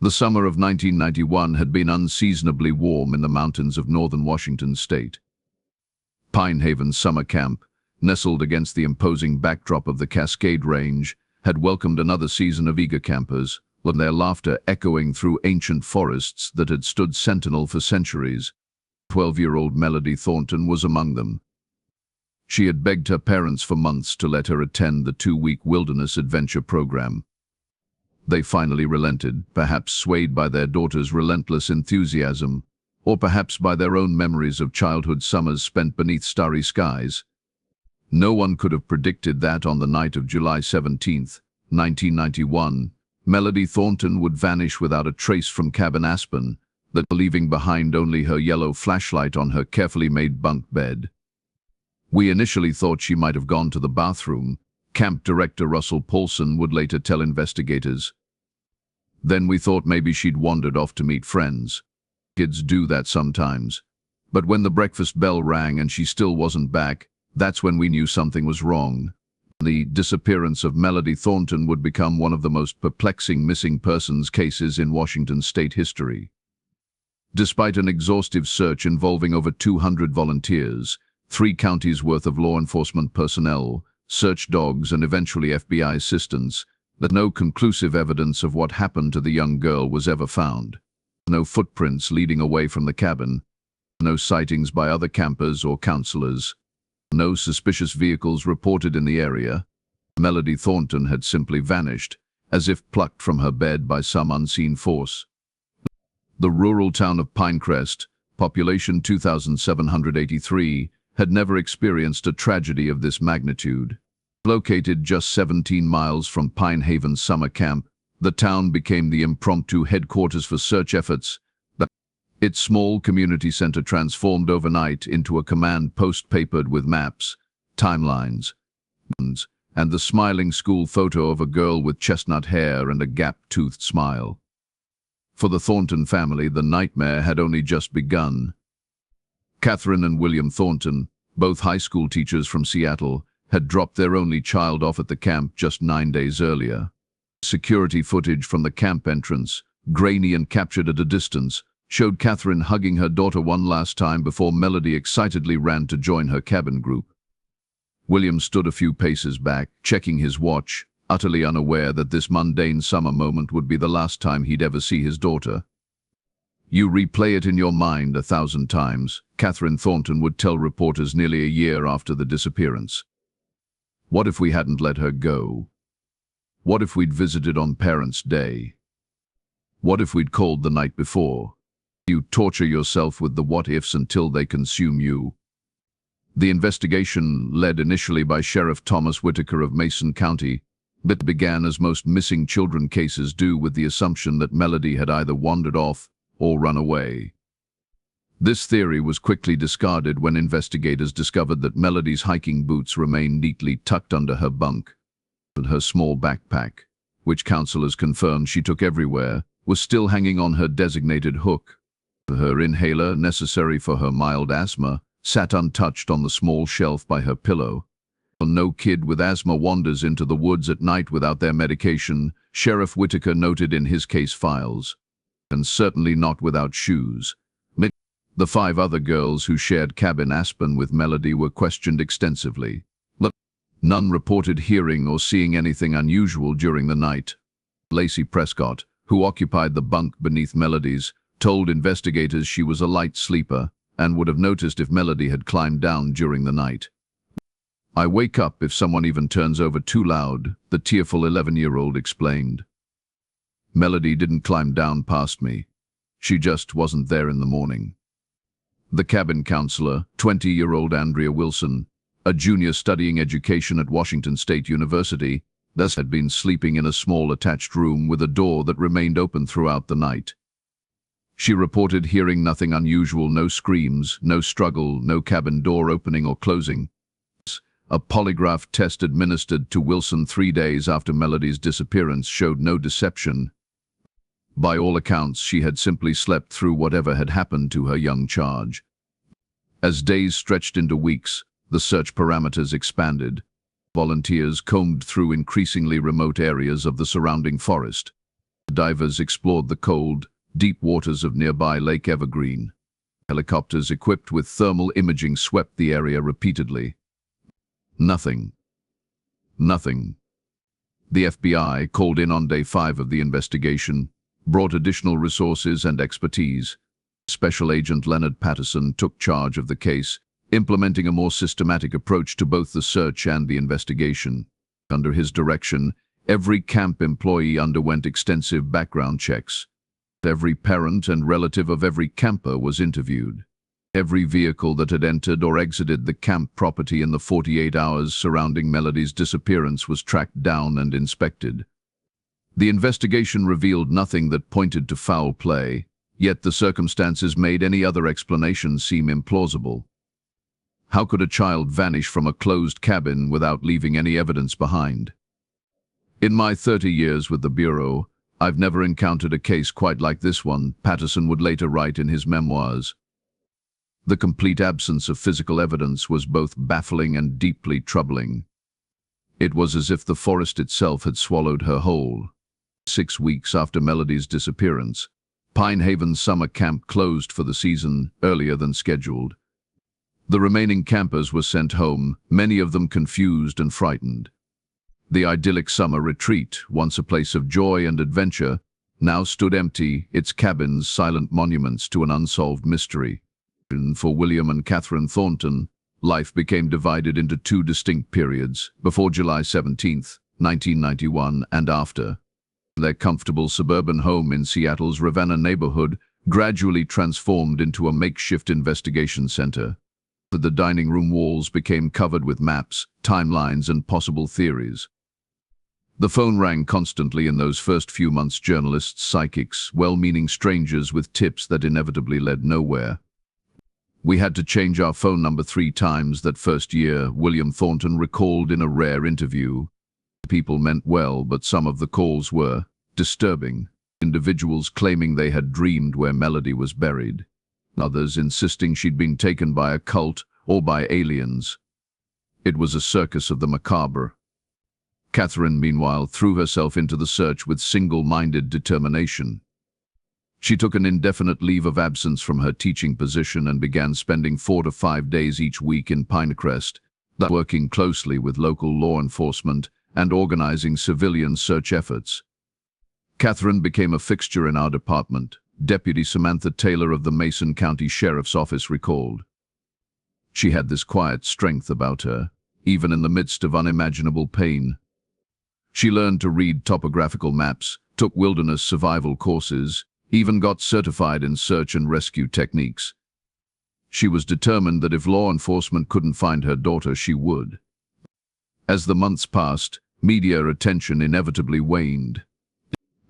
The summer of 1991 had been unseasonably warm in the mountains of northern Washington state. Pine Haven's summer camp, nestled against the imposing backdrop of the Cascade Range, had welcomed another season of eager campers, with their laughter echoing through ancient forests that had stood sentinel for centuries. 12-year-old Melody Thornton was among them. She had begged her parents for months to let her attend the 2-week wilderness adventure program. They finally relented, perhaps swayed by their daughter's relentless enthusiasm, or perhaps by their own memories of childhood summers spent beneath starry skies. No one could have predicted that on the night of July 17, 1991, Melody Thornton would vanish without a trace from Cabin Aspen, leaving behind only her yellow flashlight on her carefully made bunk bed. We initially thought she might have gone to the bathroom, Camp Director Russell Paulson would later tell investigators. Then we thought maybe she'd wandered off to meet friends. Kids do that sometimes. But when the breakfast bell rang and she still wasn't back, that's when we knew something was wrong. The disappearance of Melody Thornton would become one of the most perplexing missing persons cases in Washington state history. Despite an exhaustive search involving over 200 volunteers, 3 counties' worth of law enforcement personnel, search dogs and eventually FBI assistants, that no conclusive evidence of what happened to the young girl was ever found. No footprints leading away from the cabin, no sightings by other campers or counselors, no suspicious vehicles reported in the area. Melody Thornton had simply vanished, as if plucked from her bed by some unseen force. The rural town of Pinecrest, population 2,783, had never experienced a tragedy of this magnitude. Located just 17 miles from Pine Haven's summer camp, the town became the impromptu headquarters for search efforts. Its small community center transformed overnight into a command post papered with maps, timelines, and the smiling school photo of a girl with chestnut hair and a gap-toothed smile. For the Thornton family, the nightmare had only just begun. Katherine and William Thornton, both high school teachers from Seattle, had dropped their only child off at the camp just 9 days earlier. Security footage from the camp entrance, grainy and captured at a distance, showed Katherine hugging her daughter one last time before Melody excitedly ran to join her cabin group. William stood a few paces back, checking his watch, utterly unaware that this mundane summer moment would be the last time he'd ever see his daughter. "You replay it in your mind 1,000 times," Katherine Thornton would tell reporters nearly a year after the disappearance. What if we hadn't let her go? What if we'd visited on Parents' Day? What if we'd called the night before? You torture yourself with the what-ifs until they consume you. The investigation, led initially by Sheriff Thomas Whitaker of Mason County, but began as most missing children cases do, with the assumption that Melody had either wandered off or run away. This theory was quickly discarded when investigators discovered that Melody's hiking boots remained neatly tucked under her bunk. Her small backpack, which counselors confirmed she took everywhere, was still hanging on her designated hook. Her inhaler, necessary for her mild asthma, sat untouched on the small shelf by her pillow. No kid with asthma wanders into the woods at night without their medication, Sheriff Whitaker noted in his case files. And certainly not without shoes. The 5 other girls who shared Cabin Aspen with Melody were questioned extensively. None reported hearing or seeing anything unusual during the night. Lacey Prescott, who occupied the bunk beneath Melody's, told investigators she was a light sleeper and would have noticed if Melody had climbed down during the night. "I wake up if someone even turns over too loud," the tearful 11-year-old explained. "Melody didn't climb down past me. She just wasn't there in the morning." The cabin counselor, 20-year-old Andrea Wilson, a junior studying education at Washington State University, thus had been sleeping in a small attached room with a door that remained open throughout the night. She reported hearing nothing unusual, no screams, no struggle, no cabin door opening or closing. A polygraph test administered to Wilson 3 days after Melody's disappearance showed no deception. By all accounts, she had simply slept through whatever had happened to her young charge. As days stretched into weeks, the search parameters expanded. Volunteers combed through increasingly remote areas of the surrounding forest. Divers explored the cold, deep waters of nearby Lake Evergreen. Helicopters equipped with thermal imaging swept the area repeatedly. Nothing. Nothing. The FBI, called in on day 5 of the investigation, brought additional resources and expertise. Special Agent Leonard Patterson took charge of the case, implementing a more systematic approach to both the search and the investigation. Under his direction, every camp employee underwent extensive background checks. Every parent and relative of every camper was interviewed. Every vehicle that had entered or exited the camp property in the 48 hours surrounding Melody's disappearance was tracked down and inspected. The investigation revealed nothing that pointed to foul play, yet the circumstances made any other explanation seem implausible. How could a child vanish from a closed cabin without leaving any evidence behind? In my 30 years with the Bureau, I've never encountered a case quite like this one, Patterson would later write in his memoirs. The complete absence of physical evidence was both baffling and deeply troubling. It was as if the forest itself had swallowed her whole. 6 weeks after Melody's disappearance, Pine Haven summer camp closed for the season earlier than scheduled. The remaining campers were sent home, many of them confused and frightened. The idyllic summer retreat, once a place of joy and adventure, now stood empty, its cabins silent monuments to an unsolved mystery. For William and Katherine Thornton, life became divided into 2 distinct periods, before July 17, 1991, and after. Their comfortable suburban home in Seattle's Ravenna neighborhood gradually transformed into a makeshift investigation center. The dining room walls became covered with maps, timelines, and possible theories. The phone rang constantly in those first few months. Journalists, psychics, well-meaning strangers with tips that inevitably led nowhere. We had to change our phone number 3 times that first year, William Thornton recalled in a rare interview. People meant well, but some of the calls were disturbing. Individuals claiming they had dreamed where Melody was buried. Others insisting she'd been taken by a cult or by aliens. It was a circus of the macabre. Katherine, meanwhile, threw herself into the search with single-minded determination. She took an indefinite leave of absence from her teaching position and began spending 4 to 5 days each week in Pinecrest, working closely with local law enforcement and organizing civilian search efforts. Katherine became a fixture in our department, Deputy Samantha Taylor of the Mason County Sheriff's Office recalled. She had this quiet strength about her, even in the midst of unimaginable pain. She learned to read topographical maps, took wilderness survival courses, even got certified in search and rescue techniques. She was determined that if law enforcement couldn't find her daughter, she would. As the months passed, media attention inevitably waned.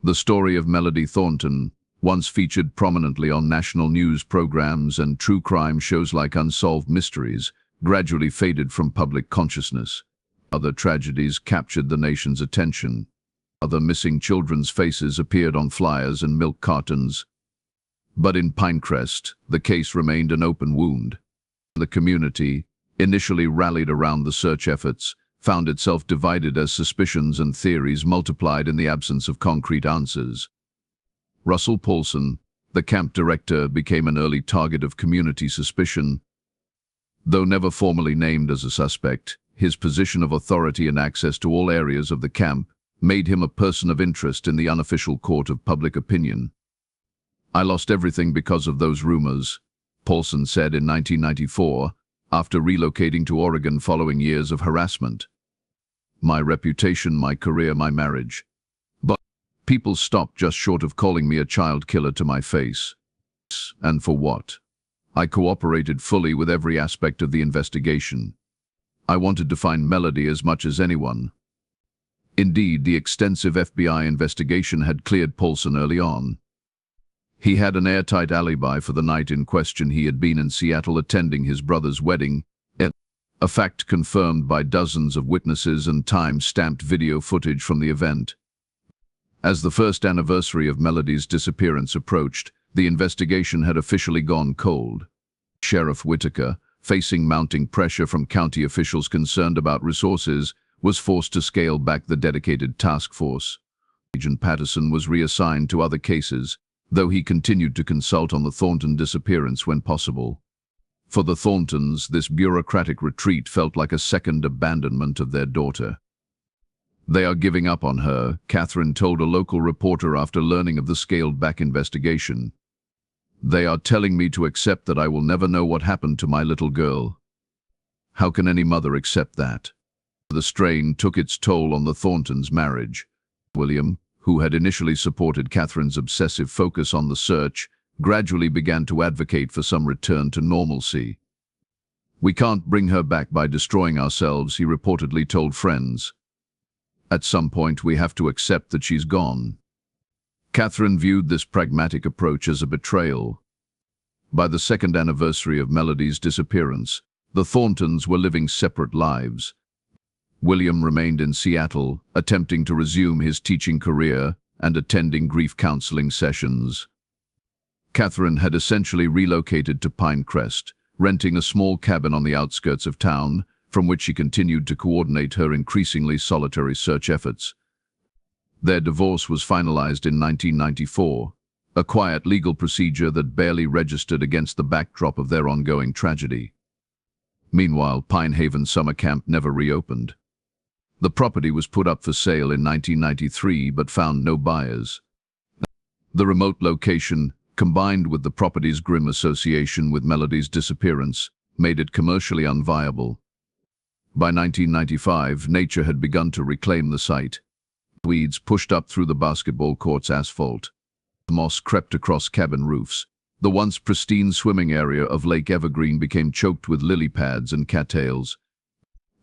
The story of Melody Thornton, once featured prominently on national news programs and true crime shows like Unsolved Mysteries, gradually faded from public consciousness. Other tragedies captured the nation's attention. Other missing children's faces appeared on flyers and milk cartons. But in Pinecrest, the case remained an open wound. The community, initially rallied around the search efforts, found itself divided as suspicions and theories multiplied in the absence of concrete answers. Russell Paulson, the camp director, became an early target of community suspicion. Though never formally named as a suspect, his position of authority and access to all areas of the camp made him a person of interest in the unofficial court of public opinion. "I lost everything because of those rumors," Paulson said in 1994, after relocating to Oregon following years of harassment. "My reputation, my career, my marriage. But people stopped just short of calling me a child killer to my face. And for what? I cooperated fully with every aspect of the investigation. I wanted to find Melody as much as anyone." Indeed, the extensive FBI investigation had cleared Paulson early on. He had an airtight alibi for the night in question. He had been in Seattle attending his brother's wedding, a fact confirmed by dozens of witnesses and time-stamped video footage from the event. As the first anniversary of Melody's disappearance approached, the investigation had officially gone cold. Sheriff Whitaker, facing mounting pressure from county officials concerned about resources, was forced to scale back the dedicated task force. Agent Patterson was reassigned to other cases, though he continued to consult on the Thornton disappearance when possible. For the Thorntons, this bureaucratic retreat felt like a second abandonment of their daughter. "They are giving up on her," Katherine told a local reporter after learning of the scaled-back investigation. "They are telling me to accept that I will never know what happened to my little girl. How can any mother accept that?" The strain took its toll on the Thorntons' marriage. William, who had initially supported Katherine's obsessive focus on the search, gradually began to advocate for some return to normalcy. "We can't bring her back by destroying ourselves," he reportedly told friends. "At some point we have to accept that she's gone." Katherine viewed this pragmatic approach as a betrayal. By the second anniversary of Melody's disappearance, the Thorntons were living separate lives. William remained in Seattle, attempting to resume his teaching career and attending grief counseling sessions. Katherine had essentially relocated to Pinecrest, renting a small cabin on the outskirts of town, from which she continued to coordinate her increasingly solitary search efforts. Their divorce was finalized in 1994, a quiet legal procedure that barely registered against the backdrop of their ongoing tragedy. Meanwhile, Pine Haven summer camp never reopened. The property was put up for sale in 1993 but found no buyers. The remote location, combined with the property's grim association with Melody's disappearance, made it commercially unviable. By 1995, nature had begun to reclaim the site. Weeds pushed up through the basketball court's asphalt. Moss crept across cabin roofs. The once pristine swimming area of Lake Evergreen became choked with lily pads and cattails.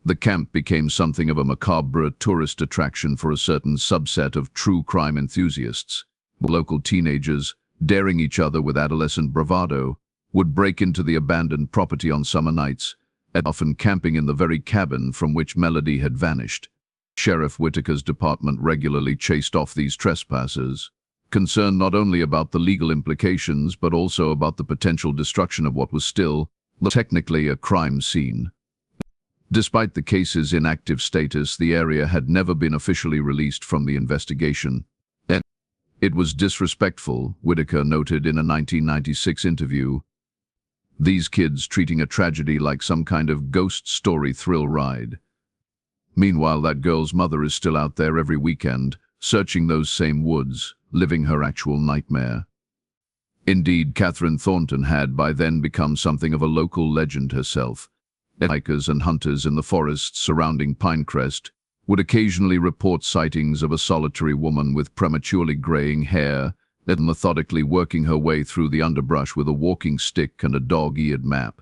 The camp became something of a macabre tourist attraction for a certain subset of true crime enthusiasts. Local teenagers, daring each other with adolescent bravado, would break into the abandoned property on summer nights, and often camping in the very cabin from which Melody had vanished. Sheriff Whitaker's department regularly chased off these trespassers, concerned not only about the legal implications but also about the potential destruction of what was still, technically, a crime scene. Despite the case's inactive status, the area had never been officially released from the investigation. It was disrespectful, Whitaker noted in a 1996 interview. "These kids treating a tragedy like some kind of ghost story thrill ride." Meanwhile, that girl's mother is still out there every weekend, searching those same woods, living her actual nightmare. Indeed, Katherine Thornton had by then become something of a local legend herself. Hikers and hunters in the forests surrounding Pinecrest would occasionally report sightings of a solitary woman with prematurely graying hair and methodically working her way through the underbrush with a walking stick and a dog-eared map.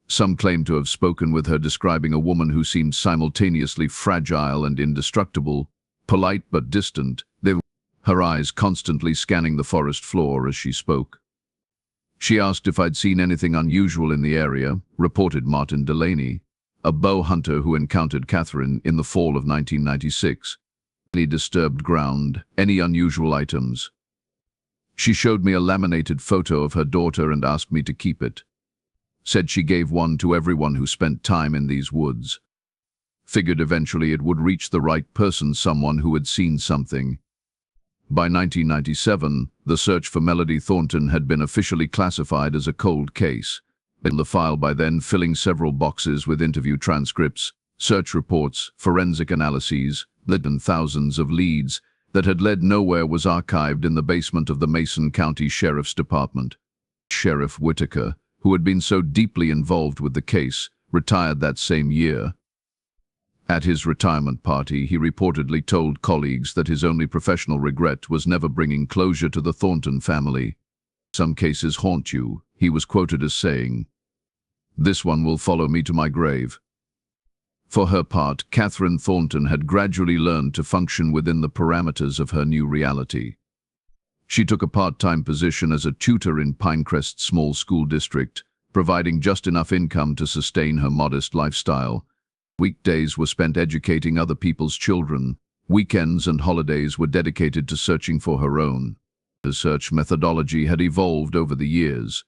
Some claimed to have spoken with her, describing a woman who seemed simultaneously fragile and indestructible, polite but distant, her eyes constantly scanning the forest floor as she spoke. "She asked if I'd seen anything unusual in the area," reported Martin Delaney, a bow hunter who encountered Katherine in the fall of 1996. "Any disturbed ground, any unusual items?" "She showed me a laminated photo of her daughter and asked me to keep it. Said she gave one to everyone who spent time in these woods. Figured eventually it would reach the right person, someone who had seen something." By 1997, the search for Melody Thornton had been officially classified as a cold case, in the file by then filling several boxes with interview transcripts, search reports, forensic analyses, and thousands of leads that had led nowhere was archived in the basement of the Mason County Sheriff's Department. Sheriff Whitaker, who had been so deeply involved with the case, retired that same year. At his retirement party, he reportedly told colleagues that his only professional regret was never bringing closure to the Thornton family. "Some cases haunt you," he was quoted as saying. "This one will follow me to my grave." For her part, Katherine Thornton had gradually learned to function within the parameters of her new reality. She took a part-time position as a tutor in Pinecrest's small school district, providing just enough income to sustain her modest lifestyle. Weekdays were spent educating other people's children. Weekends and holidays were dedicated to searching for her own. The search methodology had evolved over the years.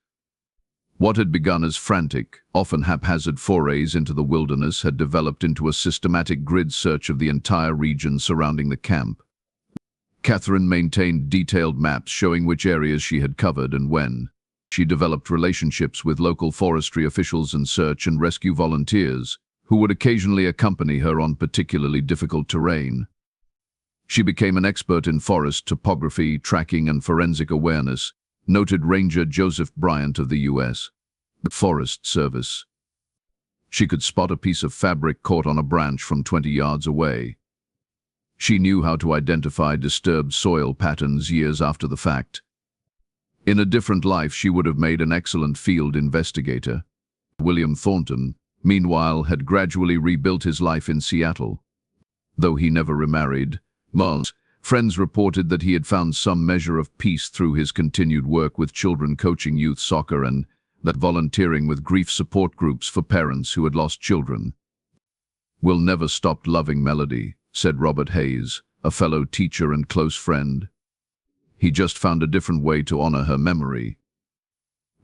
What had begun as frantic, often haphazard forays into the wilderness had developed into a systematic grid search of the entire region surrounding the camp. Katherine maintained detailed maps showing which areas she had covered and when. She developed relationships with local forestry officials and search and rescue volunteers, who would occasionally accompany her on particularly difficult terrain. She became an expert in forest topography, tracking, and forensic awareness, noted Ranger Joseph Bryant of the U.S. Forest Service. She could spot a piece of fabric caught on a branch from 20 yards away. She knew how to identify disturbed soil patterns years after the fact. In a different life, she would have made an excellent field investigator. William Thornton, meanwhile, had gradually rebuilt his life in Seattle. Though he never remarried, friends reported that he had found some measure of peace through his continued work with children, coaching youth soccer, and that volunteering with grief support groups for parents who had lost children. "We'll never stop loving Melody," said Robert Hayes, a fellow teacher and close friend. He just found a different way to honor her memory.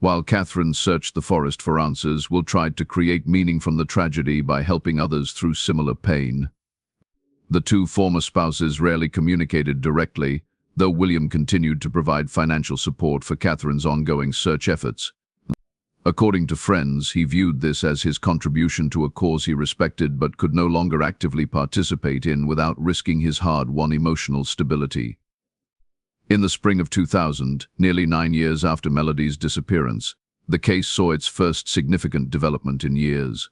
While Katherine searched the forest for answers, Will tried to create meaning from the tragedy by helping others through similar pain. The two former spouses rarely communicated directly, though William continued to provide financial support for Katherine's ongoing search efforts. According to friends, he viewed this as his contribution to a cause he respected but could no longer actively participate in without risking his hard-won emotional stability. In the spring of 2000, nearly 9 years after Melody's disappearance, the case saw its first significant development in years.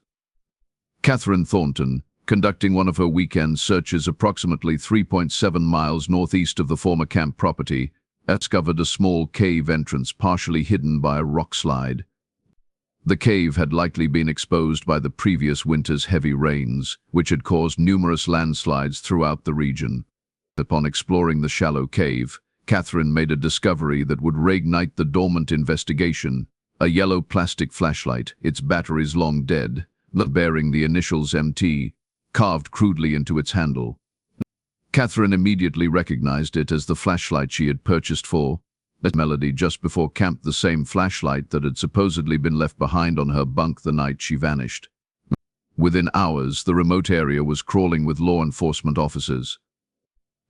Katherine Thornton, conducting one of her weekend searches approximately 3.7 miles northeast of the former camp property, discovered a small cave entrance partially hidden by a rock slide. The cave had likely been exposed by the previous winter's heavy rains, which had caused numerous landslides throughout the region. Upon exploring the shallow cave, Katherine made a discovery that would reignite the dormant investigation: a yellow plastic flashlight, its batteries long dead, bearing the initials MT, carved crudely into its handle. Katherine immediately recognized it as the flashlight she had purchased for Melody just before camp, the same flashlight that had supposedly been left behind on her bunk the night she vanished. Within hours, the remote area was crawling with law enforcement officers.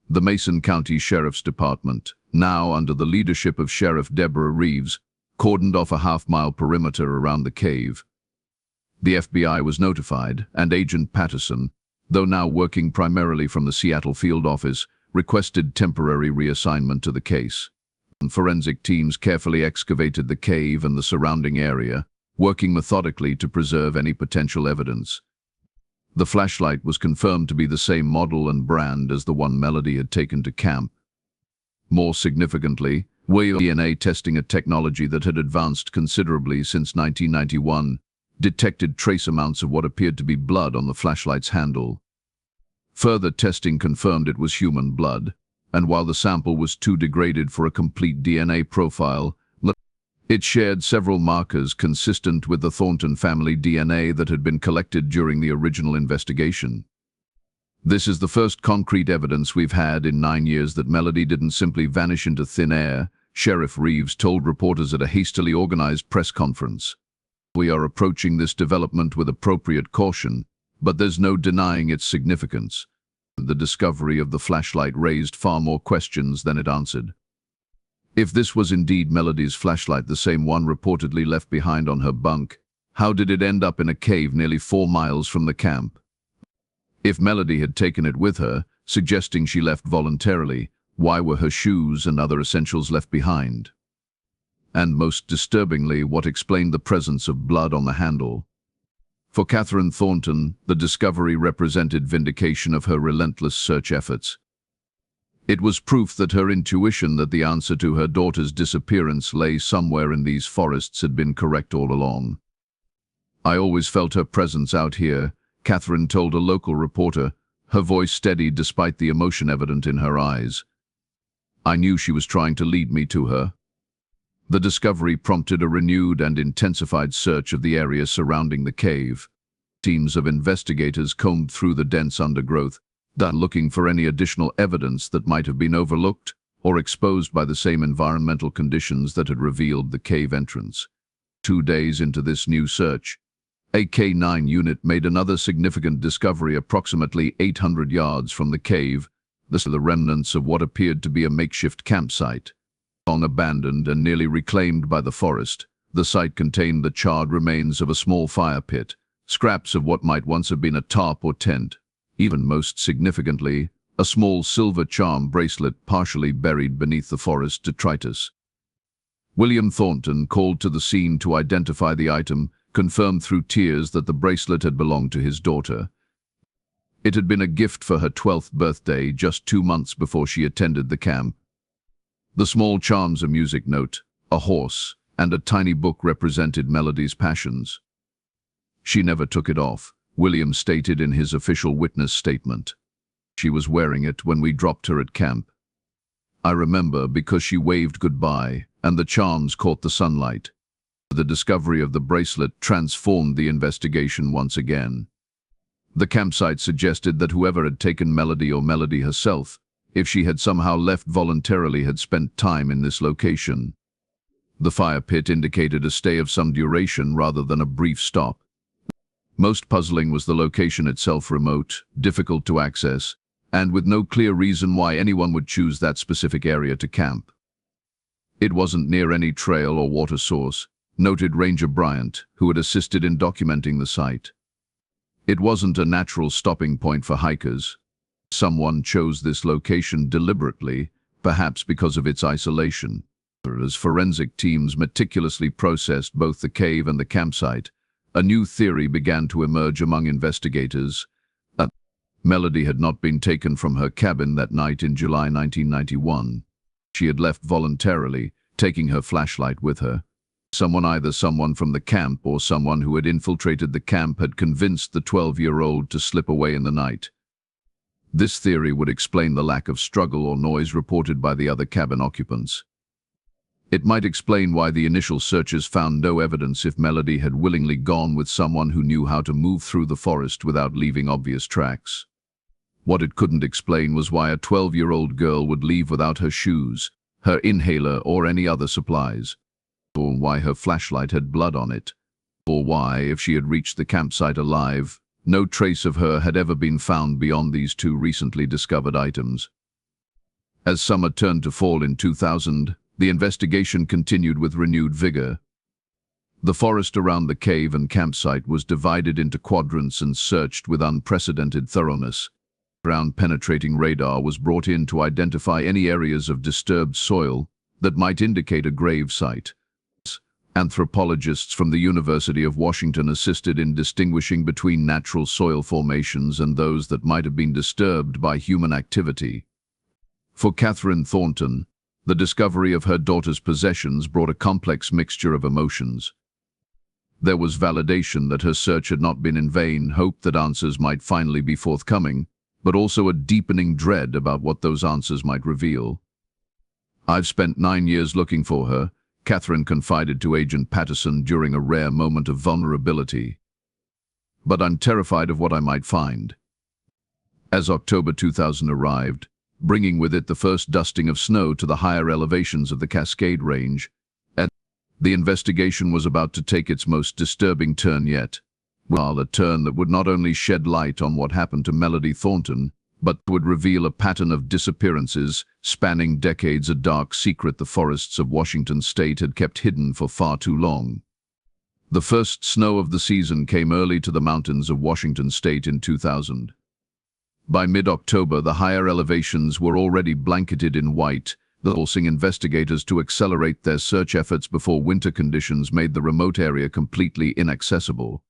The Mason County Sheriff's Department, now under the leadership of Sheriff Deborah Reeves, cordoned off a half-mile perimeter around the cave. The FBI was notified, and Agent Patterson, though now working primarily from the Seattle field office, requested temporary reassignment to the case. Forensic teams carefully excavated the cave and the surrounding area, working methodically to preserve any potential evidence. The flashlight was confirmed to be the same model and brand as the one Melody had taken to camp. More significantly, DNA testing, a technology that had advanced considerably since 1991, detected trace amounts of what appeared to be blood on the flashlight's handle. Further testing confirmed it was human blood, and while the sample was too degraded for a complete DNA profile, it shared several markers consistent with the Thornton family DNA that had been collected during the original investigation. "This is the first concrete evidence we've had in 9 years that Melody didn't simply vanish into thin air," Sheriff Reeves told reporters at a hastily organized press conference. "We are approaching this development with appropriate caution, but there's no denying its significance." The discovery of the flashlight raised far more questions than it answered. If this was indeed Melody's flashlight, the same one reportedly left behind on her bunk, how did it end up in a cave nearly 4 miles from the camp? If Melody had taken it with her, suggesting she left voluntarily, why were her shoes and other essentials left behind? And most disturbingly, what explained the presence of blood on the handle? For Katherine Thornton, the discovery represented vindication of her relentless search efforts. It was proof that her intuition that the answer to her daughter's disappearance lay somewhere in these forests had been correct all along. "I always felt her presence out here," Katherine told a local reporter, her voice steady despite the emotion evident in her eyes. "I knew she was trying to lead me to her." The discovery prompted a renewed and intensified search of the area surrounding the cave. Teams of investigators combed through the dense undergrowth, looking for any additional evidence that might have been overlooked or exposed by the same environmental conditions that had revealed the cave entrance. 2 days into this new search, a K-9 unit made another significant discovery approximately 800 yards from the cave, These are the remnants of what appeared to be a makeshift campsite. Long abandoned and nearly reclaimed by the forest, the site contained the charred remains of a small fire pit, scraps of what might once have been a tarp or tent. Even most significantly, a small silver charm bracelet partially buried beneath the forest detritus. William Thornton, called to the scene to identify the item, confirmed through tears that the bracelet had belonged to his daughter. It had been a gift for her 12th birthday, just 2 months before she attended the camp. The small charm's a music note, a horse, and a tiny book represented Melody's passions. She never took it off, William stated in his official witness statement. She was wearing it when we dropped her at camp. I remember because she waved goodbye, and the charms caught the sunlight. The discovery of the bracelet transformed the investigation once again. The campsite suggested that whoever had taken Melody, or Melody herself, if she had somehow left voluntarily, had spent time in this location. The fire pit indicated a stay of some duration rather than a brief stop. Most puzzling was the location itself: remote, difficult to access, and with no clear reason why anyone would choose that specific area to camp. It wasn't near any trail or water source, noted Ranger Bryant, who had assisted in documenting the site. It wasn't a natural stopping point for hikers. Someone chose this location deliberately, perhaps because of its isolation. As forensic teams meticulously processed both the cave and the campsite, a new theory began to emerge among investigators. Melody had not been taken from her cabin that night in July 1991. She had left voluntarily, taking her flashlight with her. Either someone from the camp or someone who had infiltrated the camp had convinced the 12-year-old to slip away in the night. This theory would explain the lack of struggle or noise reported by the other cabin occupants. It might explain why the initial searchers found no evidence if Melody had willingly gone with someone who knew how to move through the forest without leaving obvious tracks. What it couldn't explain was why a 12-year-old girl would leave without her shoes, her inhaler, or any other supplies. Or why her flashlight had blood on it. Or why, if she had reached the campsite alive, no trace of her had ever been found beyond these 2 recently discovered items. As summer turned to fall in 2000, the investigation continued with renewed vigor. The forest around the cave and campsite was divided into quadrants and searched with unprecedented thoroughness. Ground-penetrating radar was brought in to identify any areas of disturbed soil that might indicate a grave site. Anthropologists from the University of Washington assisted in distinguishing between natural soil formations and those that might have been disturbed by human activity. For Katherine Thornton, the discovery of her daughter's possessions brought a complex mixture of emotions. There was validation that her search had not been in vain, hope that answers might finally be forthcoming, but also a deepening dread about what those answers might reveal. "I've spent 9 years looking for her," Katherine confided to Agent Patterson during a rare moment of vulnerability. "But I'm terrified of what I might find." As October 2000 arrived, bringing with it the first dusting of snow to the higher elevations of the Cascade Range, the investigation was about to take its most disturbing turn yet. A turn that would not only shed light on what happened to Melody Thornton, but would reveal a pattern of disappearances spanning decades, a dark secret the forests of Washington state had kept hidden for far too long. The first snow of the season came early to the mountains of Washington state in 2000. By mid-October, the higher elevations were already blanketed in white, forcing investigators to accelerate their search efforts before winter conditions made the remote area completely inaccessible.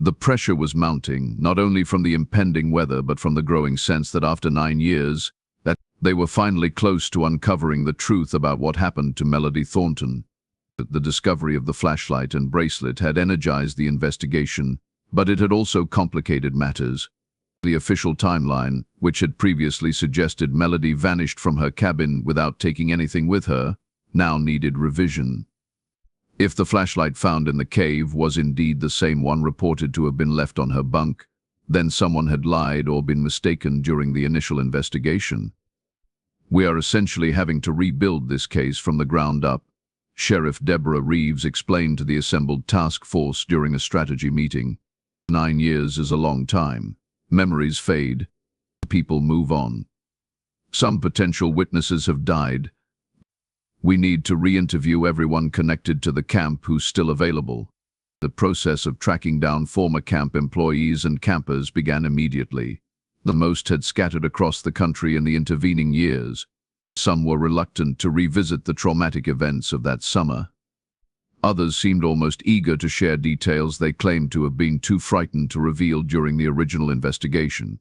The pressure was mounting, not only from the impending weather but from the growing sense that after 9 years, that they were finally close to uncovering the truth about what happened to Melody Thornton. The discovery of the flashlight and bracelet had energized the investigation, but it had also complicated matters. The official timeline, which had previously suggested Melody vanished from her cabin without taking anything with her, now needed revision. If the flashlight found in the cave was indeed the same one reported to have been left on her bunk, then someone had lied or been mistaken during the initial investigation. "We are essentially having to rebuild this case from the ground up," Sheriff Deborah Reeves explained to the assembled task force during a strategy meeting. 9 years is a long time. Memories fade. People move on. Some potential witnesses have died. We need to re-interview everyone connected to the camp who's still available. The process of tracking down former camp employees and campers began immediately. The most had scattered across the country in the intervening years. Some were reluctant to revisit the traumatic events of that summer. Others seemed almost eager to share details they claimed to have been too frightened to reveal during the original investigation.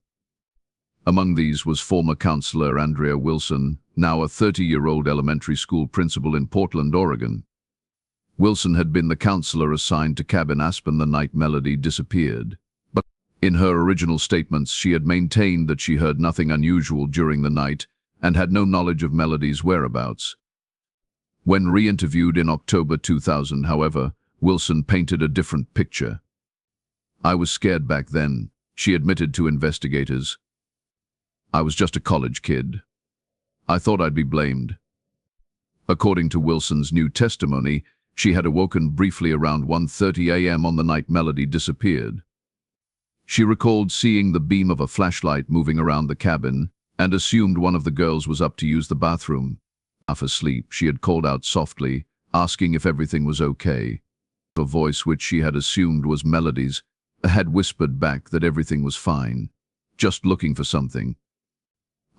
Among these was former counselor Andrea Wilson, now a 30-year-old elementary school principal in Portland, Oregon. Wilson had been the counselor assigned to Cabin Aspen the night Melody disappeared. But in her original statements, she had maintained that she heard nothing unusual during the night and had no knowledge of Melody's whereabouts. When re-interviewed in October 2000, however, Wilson painted a different picture. "I was scared back then," she admitted to investigators. "I was just a college kid. I thought I'd be blamed." According to Wilson's new testimony, she had awoken briefly around 1:30 a.m. on the night Melody disappeared. She recalled seeing the beam of a flashlight moving around the cabin and assumed one of the girls was up to use the bathroom. Half asleep, she had called out softly, asking if everything was okay. A voice which she had assumed was Melody's had whispered back that everything was fine, just looking for something.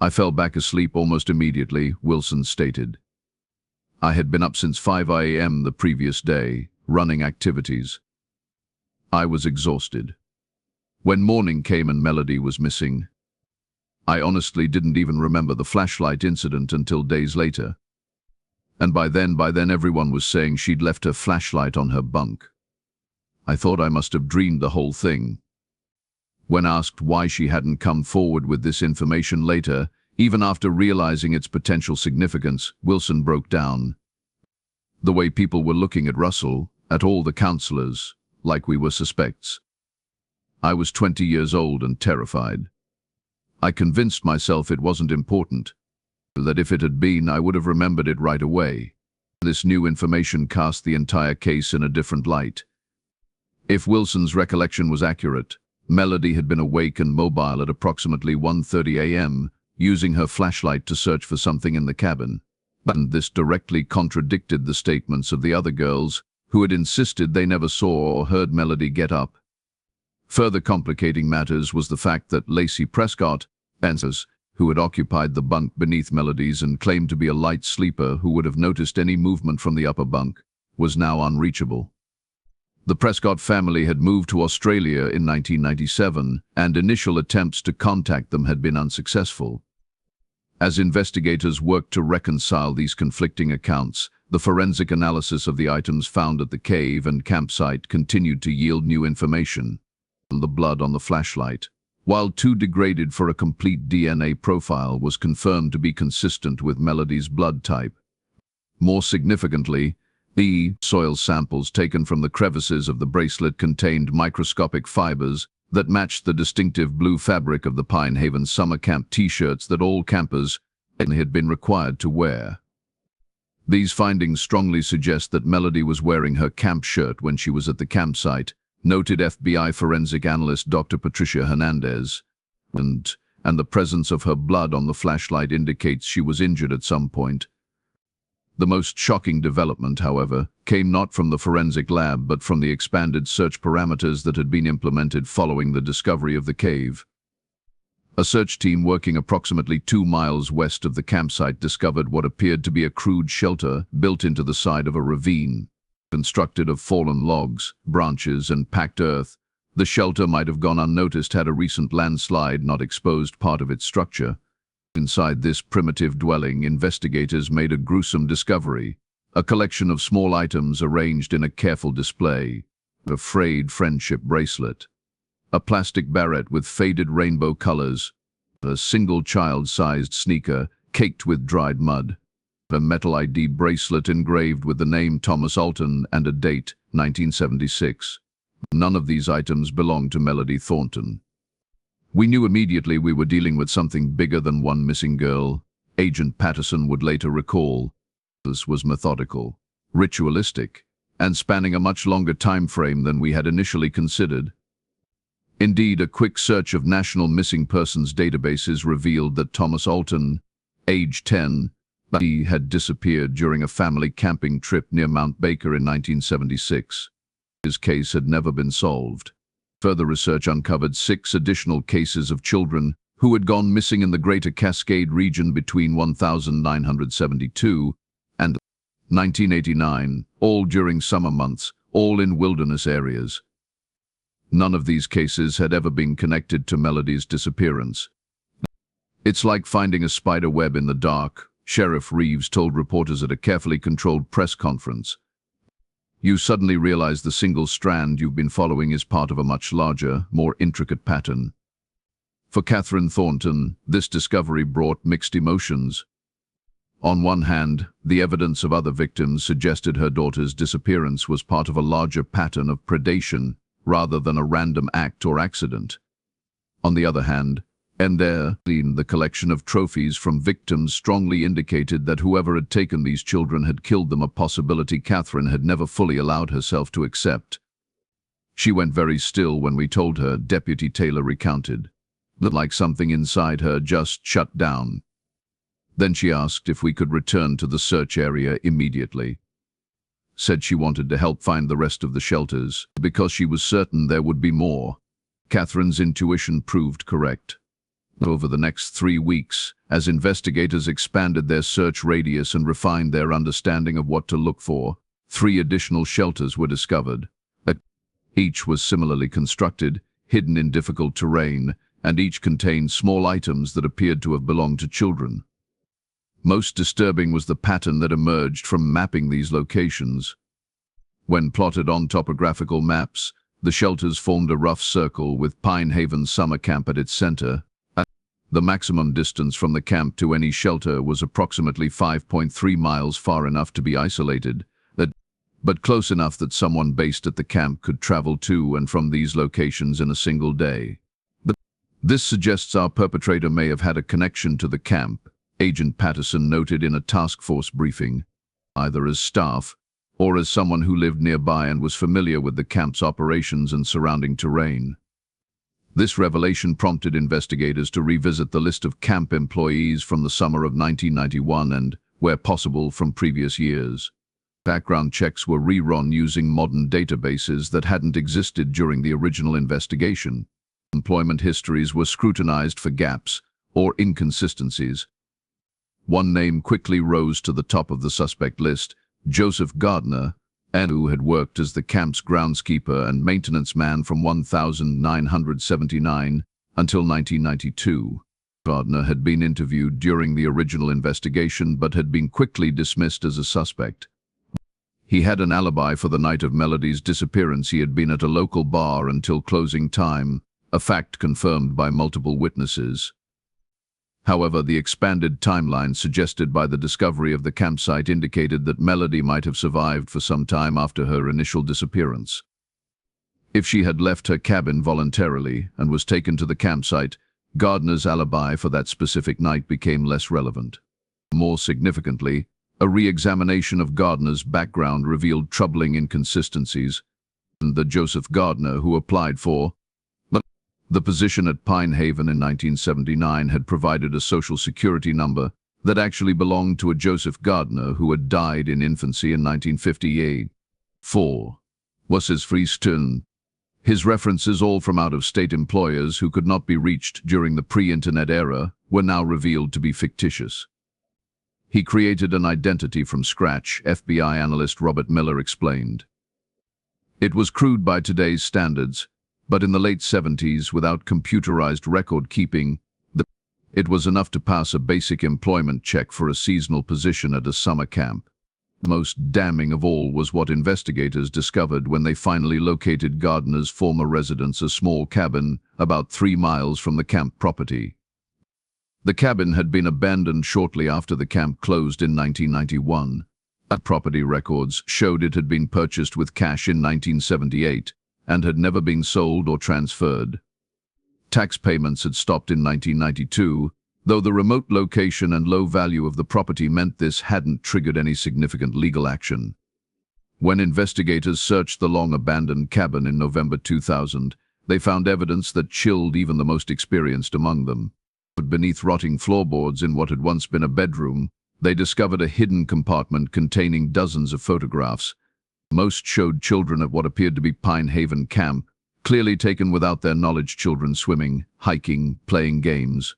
"I fell back asleep almost immediately," Wilson stated. "I had been up since 5 a.m. the previous day, running activities. I was exhausted. When morning came and Melody was missing, I honestly didn't even remember the flashlight incident until days later. And by then everyone was saying she'd left her flashlight on her bunk. I thought I must have dreamed the whole thing." When asked why she hadn't come forward with this information later, even after realizing its potential significance, Wilson broke down. "The way people were looking at Russell, at all the counselors, like we were suspects. I was 20 years old and terrified. I convinced myself it wasn't important, that if it had been, I would have remembered it right away. This new information cast the entire case in a different light. If Wilson's recollection was accurate, Melody had been awake and mobile at approximately 1:30 a.m., using her flashlight to search for something in the cabin. And this directly contradicted the statements of the other girls, who had insisted they never saw or heard Melody get up. Further complicating matters was the fact that Lacey Prescott, who had occupied the bunk beneath Melody's and claimed to be a light sleeper who would have noticed any movement from the upper bunk, was now unreachable. The Prescott family had moved to Australia in 1997, and initial attempts to contact them had been unsuccessful. As investigators worked to reconcile these conflicting accounts, the forensic analysis of the items found at the cave and campsite continued to yield new information. The blood on the flashlight, while too degraded for a complete DNA profile, was confirmed to be consistent with Melody's blood type. More significantly, the soil samples taken from the crevices of the bracelet contained microscopic fibers that matched the distinctive blue fabric of the Pine Haven summer camp t-shirts that all campers had been required to wear. These findings strongly suggest that Melody was wearing her camp shirt when she was at the campsite, noted FBI forensic analyst Dr. Patricia Hernandez. And the presence of her blood on the flashlight indicates she was injured at some point. The most shocking development, however, came not from the forensic lab but from the expanded search parameters that had been implemented following the discovery of the cave. A search team working approximately 2 miles west of the campsite discovered what appeared to be a crude shelter built into the side of a ravine. Constructed of fallen logs, branches, and packed earth, the shelter might have gone unnoticed had a recent landslide not exposed part of its structure. Inside this primitive dwelling, investigators made a gruesome discovery: a collection of small items arranged in a careful display. A frayed friendship bracelet, a plastic barrette with faded rainbow colors, a single child-sized sneaker caked with dried mud, a metal ID bracelet engraved with the name Thomas Alton and a date, 1976. None of these items belonged to Melody Thornton. "We knew immediately we were dealing with something bigger than one missing girl," Agent Patterson would later recall. This was methodical, ritualistic, and spanning a much longer time frame than we had initially considered. Indeed, a quick search of national missing persons databases revealed that Thomas Alton age 10, he had disappeared during a family camping trip near Mount Baker in 1976. His case had never been solved. Further research uncovered 6 additional cases of children who had gone missing in the Greater Cascade region between 1972 and 1989, all during summer months, all in wilderness areas. None of these cases had ever been connected to Melody's disappearance. "It's like finding a spider web in the dark," Sheriff Reeves told reporters at a carefully controlled press conference. "You suddenly realize the single strand you've been following is part of a much larger, more intricate pattern." For Katherine Thornton, this discovery brought mixed emotions. On one hand, the evidence of other victims suggested her daughter's disappearance was part of a larger pattern of predation rather than a random act or accident. On the other hand, the collection of trophies from victims strongly indicated that whoever had taken these children had killed them, a possibility Katherine had never fully allowed herself to accept. "She went very still when we told her," Deputy Taylor recounted. "Looked like something inside her just shut down. Then she asked if we could return to the search area immediately. Said she wanted to help find the rest of the shelters, because she was certain there would be more." Katherine's intuition proved correct. Over the next 3 weeks, as investigators expanded their search radius and refined their understanding of what to look for, 3 additional shelters were discovered. Each was similarly constructed, hidden in difficult terrain, and each contained small items that appeared to have belonged to children. Most disturbing was the pattern that emerged from mapping these locations. When plotted on topographical maps, the shelters formed a rough circle with Pine Haven Summer Camp at its center. The maximum distance from the camp to any shelter was approximately 5.3 miles, far enough to be isolated, but close enough that someone based at the camp could travel to and from these locations in a single day. This suggests our perpetrator may have had a connection to the camp, Agent Patterson noted in a task force briefing, either as staff or as someone who lived nearby and was familiar with the camp's operations and surrounding terrain. This revelation prompted investigators to revisit the list of camp employees from the summer of 1991 and, where possible, from previous years. Background checks were rerun using modern databases that hadn't existed during the original investigation. Employment histories were scrutinized for gaps or inconsistencies. One name quickly rose to the top of the suspect list: Joseph Gardner, who had worked as the camp's groundskeeper and maintenance man from 1979 until 1992. Gardner had been interviewed during the original investigation but had been quickly dismissed as a suspect. He had an alibi for the night of Melody's disappearance. He had been at a local bar until closing time, a fact confirmed by multiple witnesses. However, the expanded timeline suggested by the discovery of the campsite indicated that Melody might have survived for some time after her initial disappearance. If she had left her cabin voluntarily and was taken to the campsite, Gardner's alibi for that specific night became less relevant. More significantly, a re-examination of Gardner's background revealed troubling inconsistencies. The Joseph Gardner who applied for the position at Pine Haven in 1979 had provided a social security number that actually belonged to a Joseph Gardner who had died in infancy in 1958. 4. Was his Freestone. His references, all from out-of-state employers who could not be reached during the pre-internet era, were now revealed to be fictitious. He created an identity from scratch, FBI analyst Robert Miller explained. It was crude by today's standards, but in the late 70s, without computerized record-keeping, it was enough to pass a basic employment check for a seasonal position at a summer camp. Most damning of all was what investigators discovered when they finally located Gardner's former residence, a small cabin about 3 miles from the camp property. The cabin had been abandoned shortly after the camp closed in 1991. Property records showed it had been purchased with cash in 1978 and had never been sold or transferred. Tax payments had stopped in 1992, though the remote location and low value of the property meant this hadn't triggered any significant legal action. When investigators searched the long-abandoned cabin in November 2000, they found evidence that chilled even the most experienced among them. Beneath rotting floorboards in what had once been a bedroom, they discovered a hidden compartment containing dozens of photographs. Most showed children at what appeared to be Pine Haven Camp, clearly taken without their knowledge, children swimming, hiking, playing games.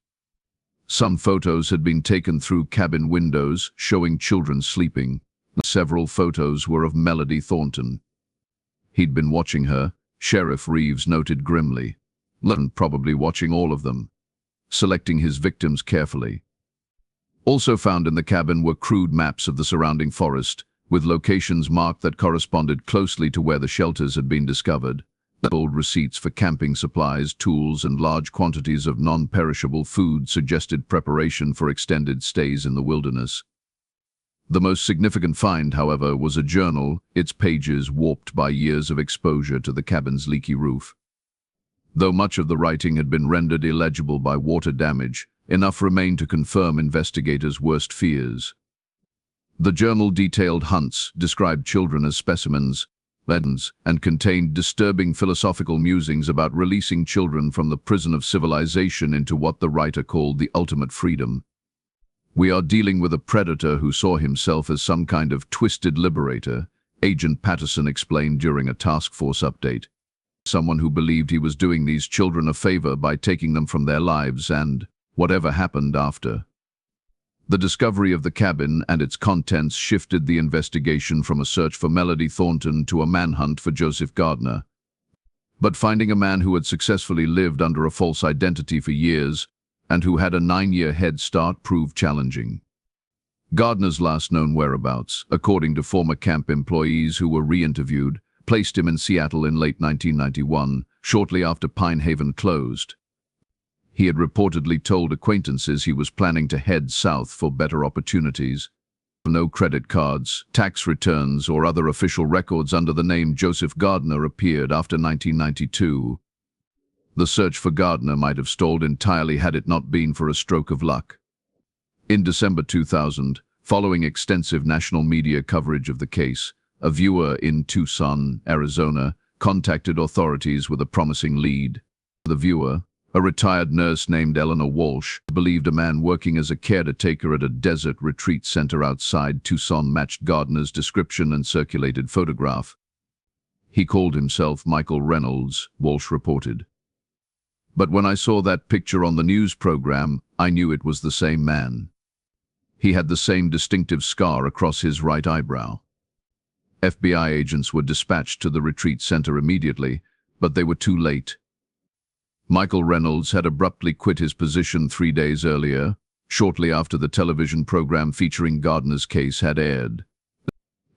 Some photos had been taken through cabin windows, showing children sleeping. Several photos were of Melody Thornton. He'd been watching her, Sheriff Reeves noted grimly. Probably watching all of them, selecting his victims carefully. Also found in the cabin were crude maps of the surrounding forest, with locations marked that corresponded closely to where the shelters had been discovered. Old receipts for camping supplies, tools, and large quantities of non-perishable food suggested preparation for extended stays in the wilderness. The most significant find, however, was a journal, its pages warped by years of exposure to the cabin's leaky roof. Though much of the writing had been rendered illegible by water damage, enough remained to confirm investigators' worst fears. The journal detailed hunts, described children as specimens, and contained disturbing philosophical musings about releasing children from the prison of civilization into what the writer called the ultimate freedom. "We are dealing with a predator who saw himself as some kind of twisted liberator," Agent Patterson explained during a task force update. "Someone who believed he was doing these children a favor by taking them from their lives and whatever happened after." The discovery of the cabin and its contents shifted the investigation from a search for Melody Thornton to a manhunt for Joseph Gardner. But finding a man who had successfully lived under a false identity for years and who had a 9-year head start proved challenging. Gardner's last known whereabouts, according to former camp employees who were re-interviewed, placed him in Seattle in late 1991, shortly after Pine Haven closed. He had reportedly told acquaintances he was planning to head south for better opportunities. No credit cards, tax returns, or other official records under the name Joseph Gardner appeared after 1992. The search for Gardner might have stalled entirely had it not been for a stroke of luck. In December 2000, following extensive national media coverage of the case, a viewer in Tucson, Arizona, contacted authorities with a promising lead. The viewer, a retired nurse named Eleanor Walsh, believed a man working as a caretaker at a desert retreat center outside Tucson matched Gardner's description and circulated photograph. "He called himself Michael Reynolds," Walsh reported. "But when I saw that picture on the news program, I knew it was the same man. He had the same distinctive scar across his right eyebrow." FBI agents were dispatched to the retreat center immediately, but they were too late. Michael Reynolds had abruptly quit his position 3 days earlier, shortly after the television program featuring Gardner's case had aired.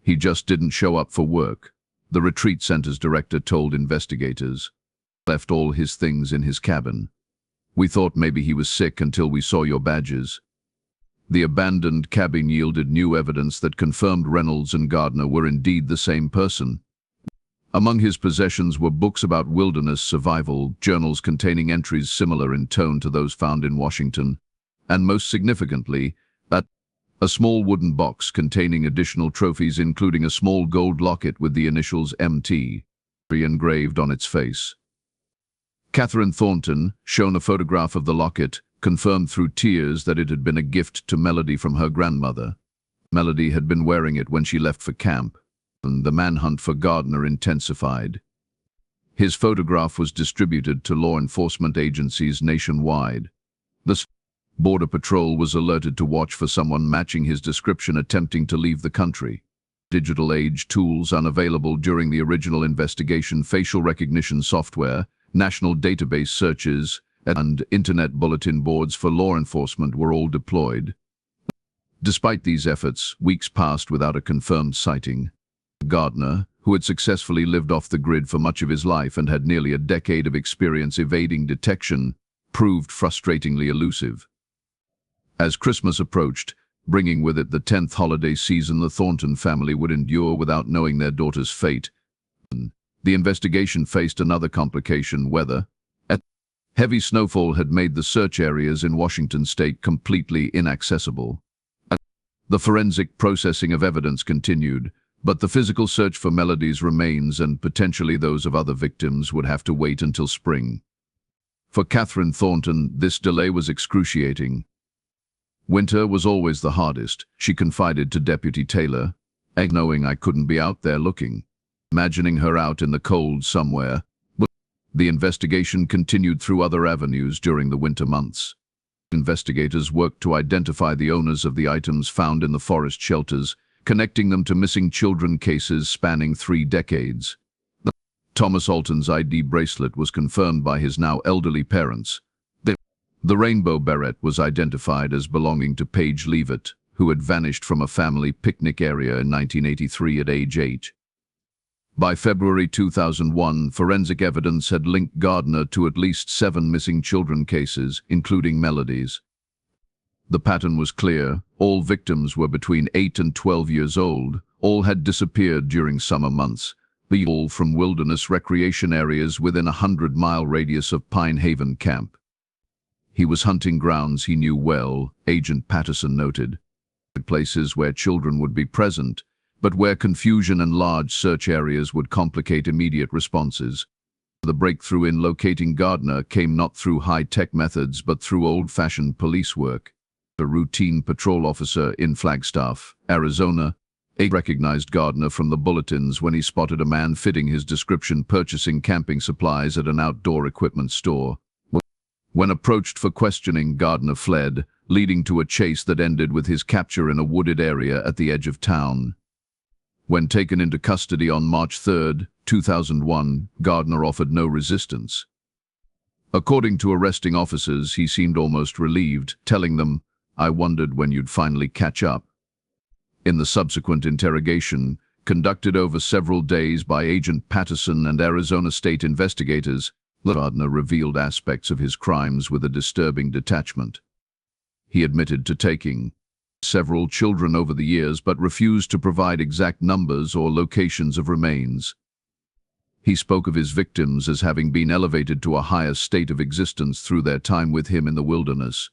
"He just didn't show up for work," the retreat center's director told investigators. "Left all his things in his cabin. We thought maybe he was sick until we saw your badges." The abandoned cabin yielded new evidence that confirmed Reynolds and Gardner were indeed the same person. Among his possessions were books about wilderness survival, journals containing entries similar in tone to those found in Washington, and most significantly, a small wooden box containing additional trophies, including a small gold locket with the initials MT engraved on its face. Katherine Thornton, shown a photograph of the locket, confirmed through tears that it had been a gift to Melody from her grandmother. Melody had been wearing it when she left for camp. The manhunt for Gardner intensified. His photograph was distributed to law enforcement agencies nationwide. The Border Patrol was alerted to watch for someone matching his description attempting to leave the country. Digital age tools unavailable during the original investigation, facial recognition software, national database searches, and internet bulletin boards for law enforcement were all deployed. Despite these efforts, weeks passed without a confirmed sighting. Gardner, who had successfully lived off the grid for much of his life and had nearly a decade of experience evading detection, proved frustratingly elusive. As Christmas approached, bringing with it the 10th holiday season the Thornton family would endure without knowing their daughter's fate, the investigation faced another complication: weather. Heavy snowfall had made the search areas in Washington state completely inaccessible. The forensic processing of evidence continued, but the physical search for Melody's remains and potentially those of other victims would have to wait until spring. For Katherine Thornton, this delay was excruciating. Winter was always the hardest, she confided to Deputy Taylor, knowing I couldn't be out there looking, imagining her out in the cold somewhere. The investigation continued through other avenues during the winter months. Investigators worked to identify the owners of the items found in the forest shelters, connecting them to missing children cases spanning 3 decades. Thomas Alton's ID bracelet was confirmed by his now elderly parents. The rainbow beret was identified as belonging to Paige Leavitt, who had vanished from a family picnic area in 1983 at age 8. By February 2001, forensic evidence had linked Gardner to at least 7 missing children cases, including Melody's. The pattern was clear. All victims were between 8 and 12 years old. All had disappeared during summer months, all from wilderness recreation areas within a 100-mile radius of Pine Haven Camp. He was hunting grounds he knew well, Agent Patterson noted. Places where children would be present, but where confusion and large search areas would complicate immediate responses. The breakthrough in locating Gardner came not through high-tech methods but through old-fashioned police work. A routine patrol officer in Flagstaff, Arizona, recognized Gardner from the bulletins when he spotted a man fitting his description purchasing camping supplies at an outdoor equipment store. When approached for questioning, Gardner fled, leading to a chase that ended with his capture in a wooded area at the edge of town. When taken into custody on March 3, 2001, Gardner offered no resistance. According to arresting officers, he seemed almost relieved, telling them, "I wondered when you'd finally catch up." In the subsequent interrogation, conducted over several days by Agent Patterson and Arizona state investigators, Gardner revealed aspects of his crimes with a disturbing detachment. He admitted to taking several children over the years but refused to provide exact numbers or locations of remains. He spoke of his victims as having been elevated to a higher state of existence through their time with him in the wilderness.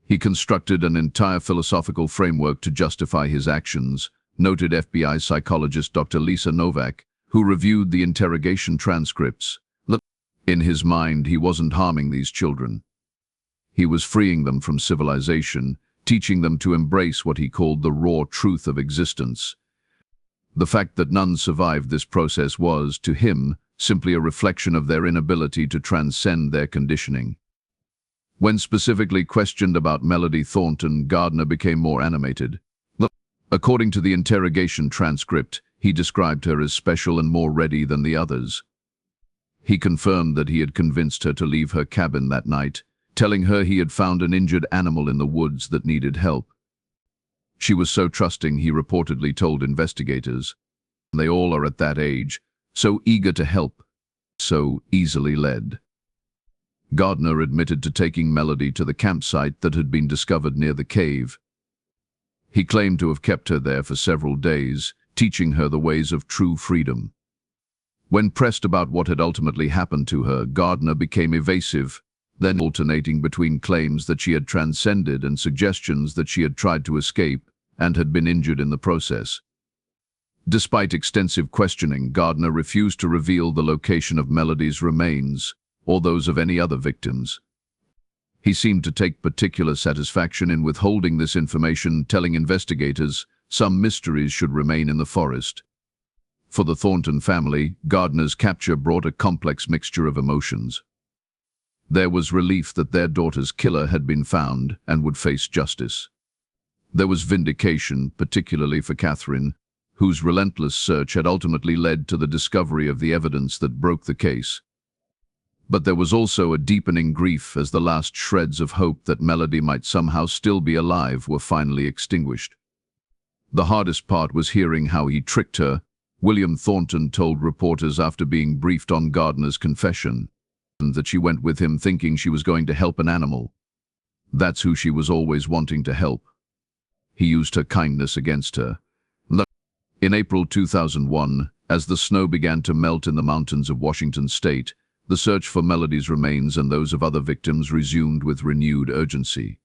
He constructed an entire philosophical framework to justify his actions, noted FBI psychologist Dr. Lisa Novak, who reviewed the interrogation transcripts. In his mind, he wasn't harming these children. He was freeing them from civilization, teaching them to embrace what he called the raw truth of existence. The fact that none survived this process was, to him, simply a reflection of their inability to transcend their conditioning. When specifically questioned about Melody Thornton, Gardner became more animated. According to the interrogation transcript, he described her as special and more ready than the others. He confirmed that he had convinced her to leave her cabin that night, telling her he had found an injured animal in the woods that needed help. She was so trusting, he reportedly told investigators. They all are at that age, so eager to help, so easily led. Gardner admitted to taking Melody to the campsite that had been discovered near the cave. He claimed to have kept her there for several days, teaching her the ways of true freedom. When pressed about what had ultimately happened to her, Gardner became evasive, then alternating between claims that she had transcended and suggestions that she had tried to escape and had been injured in the process. Despite extensive questioning, Gardner refused to reveal the location of Melody's remains or those of any other victims. He seemed to take particular satisfaction in withholding this information, telling investigators some mysteries should remain in the forest. For the Thornton family, Gardner's capture brought a complex mixture of emotions. There was relief that their daughter's killer had been found and would face justice. There was vindication, particularly for Katherine, whose relentless search had ultimately led to the discovery of the evidence that broke the case. But there was also a deepening grief as the last shreds of hope that Melody might somehow still be alive were finally extinguished. The hardest part was hearing how he tricked her, William Thornton told reporters after being briefed on Gardner's confession, that she went with him thinking she was going to help an animal. That's who she was always wanting to help. He used her kindness against her. In April 2001, as the snow began to melt in the mountains of Washington state, the search for Melody's remains and those of other victims resumed with renewed urgency.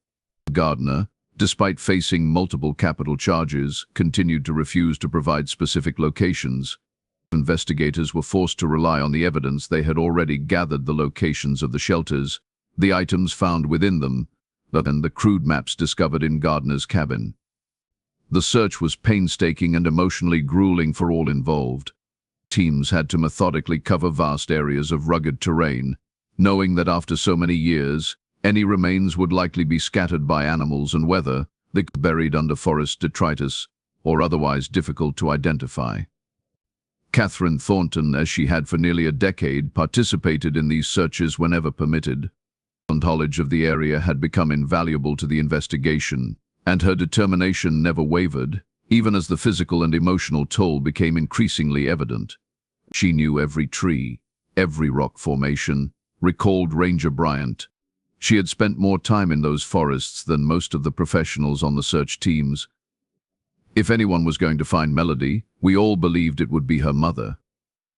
Gardner, despite facing multiple capital charges, continued to refuse to provide specific locations. Investigators were forced to rely on the evidence they had already gathered: the locations of the shelters, the items found within them, and the crude maps discovered in Gardner's cabin. The search was painstaking and emotionally grueling for all involved. Teams had to methodically cover vast areas of rugged terrain, knowing that after so many years, any remains would likely be scattered by animals and weather, buried under forest detritus, or otherwise difficult to identify. Katherine Thornton, as she had for nearly a decade, participated in these searches whenever permitted. Her knowledge of the area had become invaluable to the investigation, and her determination never wavered, even as the physical and emotional toll became increasingly evident. She knew every tree, every rock formation, recalled Ranger Bryant. She had spent more time in those forests than most of the professionals on the search teams. If anyone was going to find Melody, we all believed it would be her mother.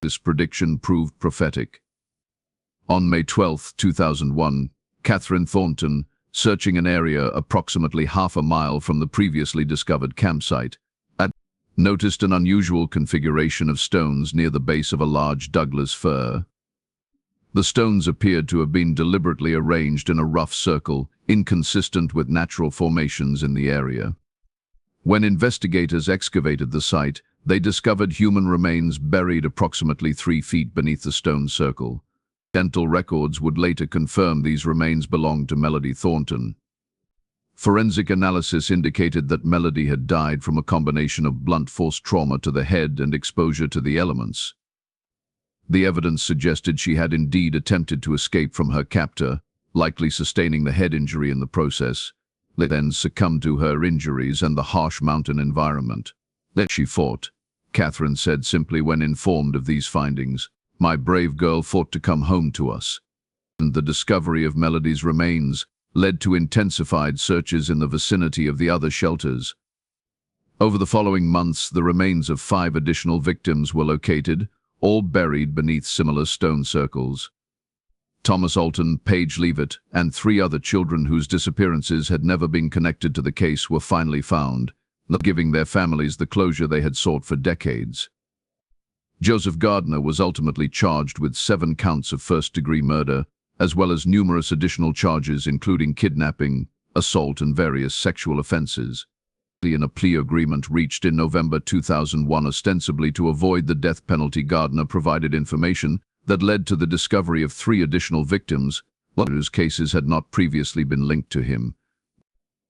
This prediction proved prophetic. On May 12, 2001, Katherine Thornton, searching an area approximately half a mile from the previously discovered campsite, noticed an unusual configuration of stones near the base of a large Douglas fir. The stones appeared to have been deliberately arranged in a rough circle, inconsistent with natural formations in the area. When investigators excavated the site, they discovered human remains buried approximately 3 feet beneath the stone circle. Dental records would later confirm these remains belonged to Melody Thornton. Forensic analysis indicated that Melody had died from a combination of blunt force trauma to the head and exposure to the elements. The evidence suggested she had indeed attempted to escape from her captor, likely sustaining the head injury in the process, then succumbed to her injuries and the harsh mountain environment. She fought, Katherine said simply when informed of these findings. "My brave girl fought to come home to us." And the discovery of Melody's remains led to intensified searches in the vicinity of the other shelters. Over the following months, the remains of 5 additional victims were located, all buried beneath similar stone circles. Thomas Alton, Paige Leavitt, and 3 other children whose disappearances had never been connected to the case were finally found, giving their families the closure they had sought for decades. Joseph Gardner was ultimately charged with 7 counts of first-degree murder, as well as numerous additional charges including kidnapping, assault, and various sexual offenses. In a plea agreement reached in November 2001 ostensibly to avoid the death penalty, Gardner provided information that led to the discovery of 3 additional victims, whose cases had not previously been linked to him.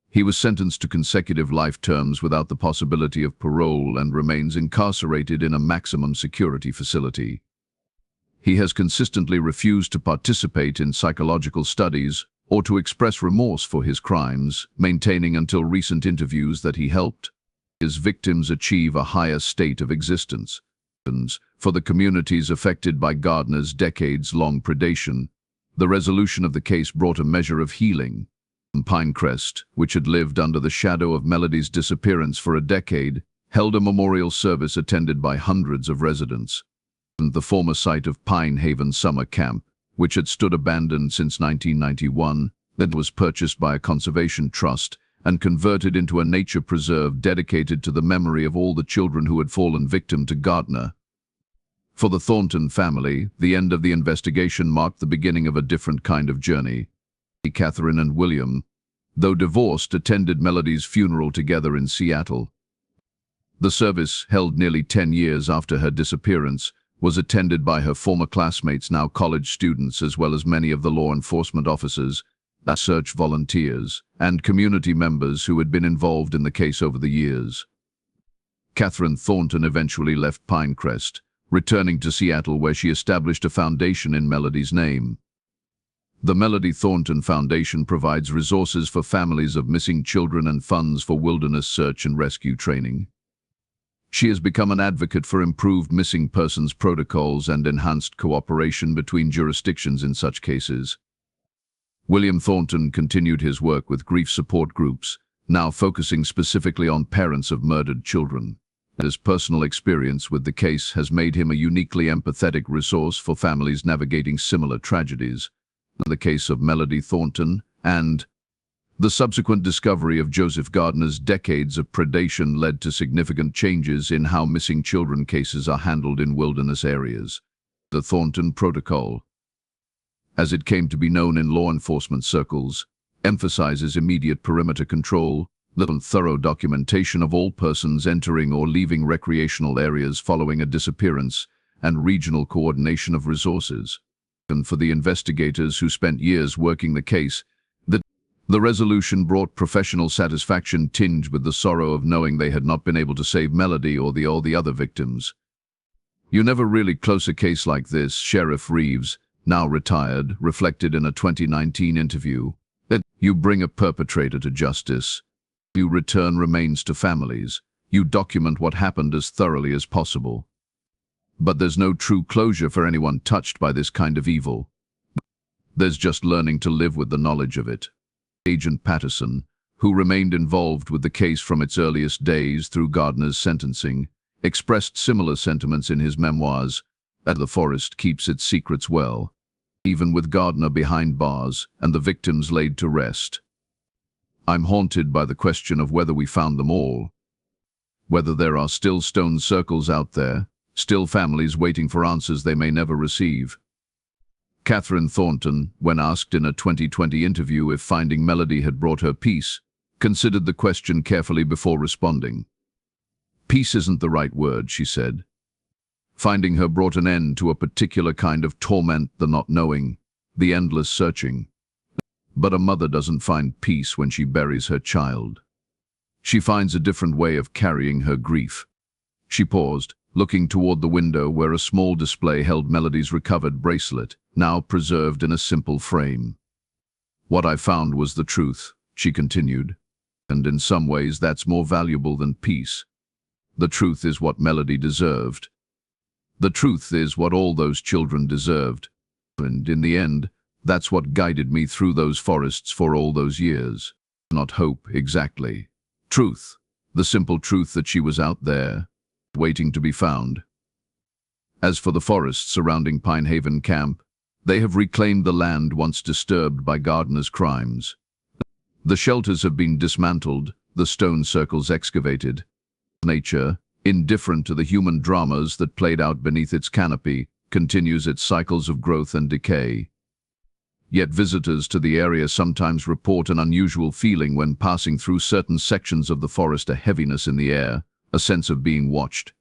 He was sentenced to consecutive life terms without the possibility of parole and remains incarcerated in a maximum security facility. He has consistently refused to participate in psychological studies or to express remorse for his crimes, maintaining until recent interviews that he helped his victims achieve a higher state of existence. For the communities affected by Gardner's decades-long predation, the resolution of the case brought a measure of healing. Pinecrest, which had lived under the shadow of Melody's disappearance for a decade, held a memorial service attended by hundreds of residents. The former site of Pine Haven Summer Camp, which had stood abandoned since 1991, then was purchased by a conservation trust and converted into a nature preserve dedicated to the memory of all the children who had fallen victim to Gardner. For the Thornton family, the end of the investigation marked the beginning of a different kind of journey. Katherine and William, though divorced, attended Melody's funeral together in Seattle. The service, held nearly 10 years after her disappearance, was attended by her former classmates, now college students, as well as many of the law enforcement officers, search volunteers, and community members who had been involved in the case over the years. Katherine Thornton eventually left Pinecrest, returning to Seattle, where she established a foundation in Melody's name. The Melody Thornton Foundation provides resources for families of missing children and funds for wilderness search and rescue training. She has become an advocate for improved missing persons protocols and enhanced cooperation between jurisdictions in such cases. William Thornton continued his work with grief support groups, now focusing specifically on parents of murdered children. His personal experience with the case has made him a uniquely empathetic resource for families navigating similar tragedies. The case of Melody Thornton and The subsequent discovery of Joseph Gardner's decades of predation led to significant changes in how missing children cases are handled in wilderness areas. The Thornton Protocol, as it came to be known in law enforcement circles, emphasizes immediate perimeter control, and thorough documentation of all persons entering or leaving recreational areas following a disappearance, and regional coordination of resources. And for the investigators who spent years working the case, the resolution brought professional satisfaction tinged with the sorrow of knowing they had not been able to save Melody or the other victims. "You never really close a case like this," Sheriff Reeves, now retired, reflected in a 2019 interview. "That you bring a perpetrator to justice. You return remains to families. You document what happened as thoroughly as possible. But there's no true closure for anyone touched by this kind of evil. There's just learning to live with the knowledge of it." Agent Patterson, who remained involved with the case from its earliest days through Gardner's sentencing, expressed similar sentiments in his memoirs, that the forest keeps its secrets well, even with Gardner behind bars and the victims laid to rest. "I'm haunted by the question of whether we found them all, whether there are still stone circles out there, still families waiting for answers they may never receive." Katherine Thornton, when asked in a 2020 interview if finding Melody had brought her peace, considered the question carefully before responding. "Peace isn't the right word," she said. "Finding her brought an end to a particular kind of torment, the not knowing, the endless searching. But a mother doesn't find peace when she buries her child. She finds a different way of carrying her grief." She paused, looking toward the window where a small display held Melody's recovered bracelet, now preserved in a simple frame. "What I found was the truth," she continued, "and in some ways that's more valuable than peace. The truth is what Melody deserved. The truth is what all those children deserved. And in the end, that's what guided me through those forests for all those years. Not hope, exactly. Truth. The simple truth that she was out there, waiting to be found." As for the forests surrounding Pine Haven Camp, they have reclaimed the land once disturbed by Gardner's crimes. The shelters have been dismantled, the stone circles excavated. Nature, indifferent to the human dramas that played out beneath its canopy, continues its cycles of growth and decay. Yet visitors to the area sometimes report an unusual feeling when passing through certain sections of the forest, a heaviness in the air, a sense of being watched.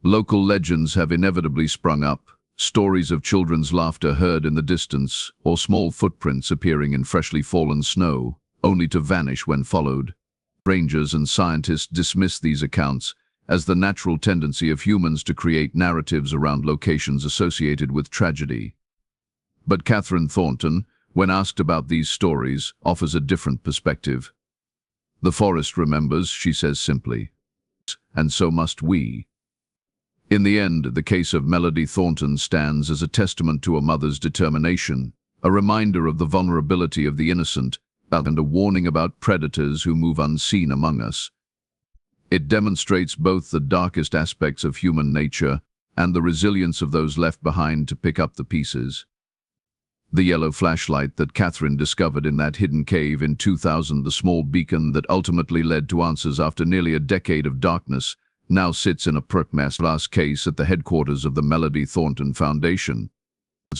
Local legends have inevitably sprung up, stories of children's laughter heard in the distance, or small footprints appearing in freshly fallen snow, only to vanish when followed. Rangers and scientists dismiss these accounts as the natural tendency of humans to create narratives around locations associated with tragedy. But Katherine Thornton, when asked about these stories, offers a different perspective. "The forest remembers," she says simply, "and so must we." In the end, the case of Melody Thornton stands as a testament to a mother's determination, a reminder of the vulnerability of the innocent, and a warning about predators who move unseen among us. It demonstrates both the darkest aspects of human nature and the resilience of those left behind to pick up the pieces. The yellow flashlight that Katherine discovered in that hidden cave in 2000, the small beacon that ultimately led to answers after nearly a decade of darkness, now sits in a glass case at the headquarters of the Melody Thornton Foundation.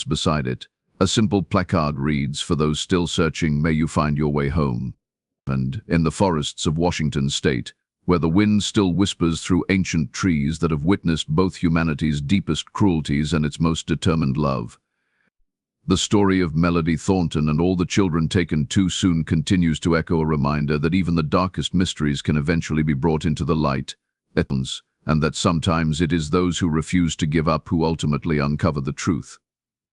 Beside it, a simple placard reads, "For those still searching, may you find your way home." And in the forests of Washington state, where the wind still whispers through ancient trees that have witnessed both humanity's deepest cruelties and its most determined love, the story of Melody Thornton and all the children taken too soon continues to echo a reminder that even the darkest mysteries can eventually be brought into the light, and that sometimes it is those who refuse to give up who ultimately uncover the truth.